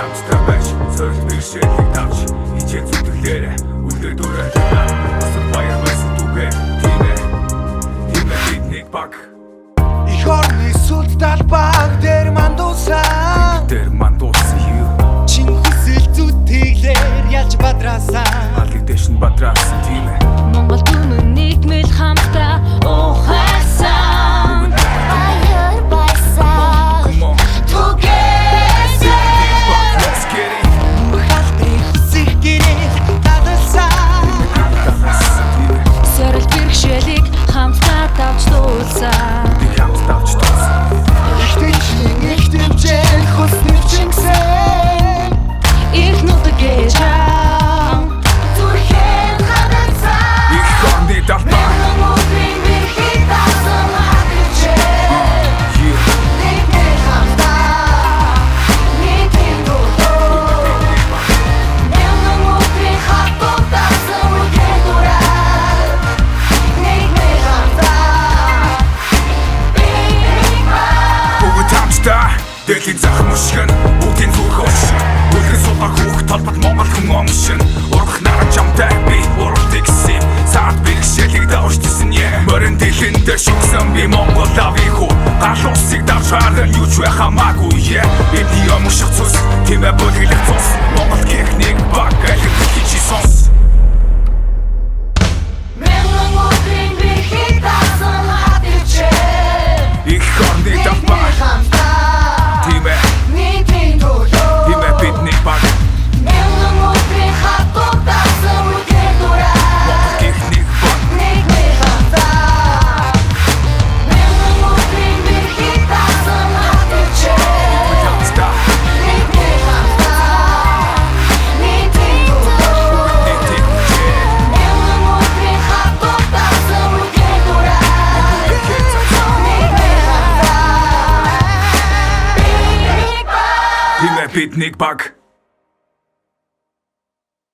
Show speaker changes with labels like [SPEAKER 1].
[SPEAKER 1] хамтдаа байж зорилт бэрхшээлийг давж хичээл зүтгэлээрээ үлдээ дураа танаа босод баяр байсан түгээ тийм ээ бидний баг
[SPEAKER 2] их орны сүлд талбаг дээр мандуусан юу чин хүсэл зүтгэлээр ялж бадраасан
[SPEAKER 1] алиг дэш нь бадраасан тийм ээ
[SPEAKER 3] Монгол түмэн нийгмэл хамтдаа ухаасан аяар байсан
[SPEAKER 1] Together let's get it
[SPEAKER 2] махалтрих хүсэх гэрэл дадалсан
[SPEAKER 3] Сорил бэрхшээлийг хамтдаа давж дуулсан
[SPEAKER 2] их тэмцээн хүснэр чингсэн
[SPEAKER 3] Их нутгийн жам Зүрхэн хадагсан
[SPEAKER 1] их орны талбай
[SPEAKER 3] Мөнхийн бэрхийг даасан хатчихээ Нэгний хамтдаа Нэгний дуулаа Мөнхийн хатуу даасан үлдээ дураа Нэгний хамтдаа
[SPEAKER 1] бүгд хамтдаа дэлхийн захам ушгин бүгдийн зүрх ушин үлгэн сулгар хүүхд толбот Монгол хүн омшин урах наран чамтай би уралдыг сэв саад бэрхшээлийг давшчихсан морин дэлхийн дээр шүгсэн би Монгол авийн хүү гал усыг давж харан юуч вэ хамаагүй бидний өмших цус тийм ээ бүлгэлэх цус Монгол гихнийг баг алим чи сонс
[SPEAKER 3] Мөнхийн бэрхийг даасан хатчихээ
[SPEAKER 1] их орны талбай тийм ээ
[SPEAKER 3] Нэгний дуулаа
[SPEAKER 1] тийм ээ бидний баг
[SPEAKER 3] Мөнхийн хатуу даасан үлдээ дураа
[SPEAKER 1] гихнийг баг
[SPEAKER 3] Нэгний хамтдаа Мөнхийн бэрхийг даасан хатчихээ
[SPEAKER 1] хамтдаа
[SPEAKER 3] Нэгний хамтдаа Нэгний дуулаа Мөнхийн хатуу даасан үлдээ дураа Нэгний хамтдаа
[SPEAKER 1] тийм ээ бидний баг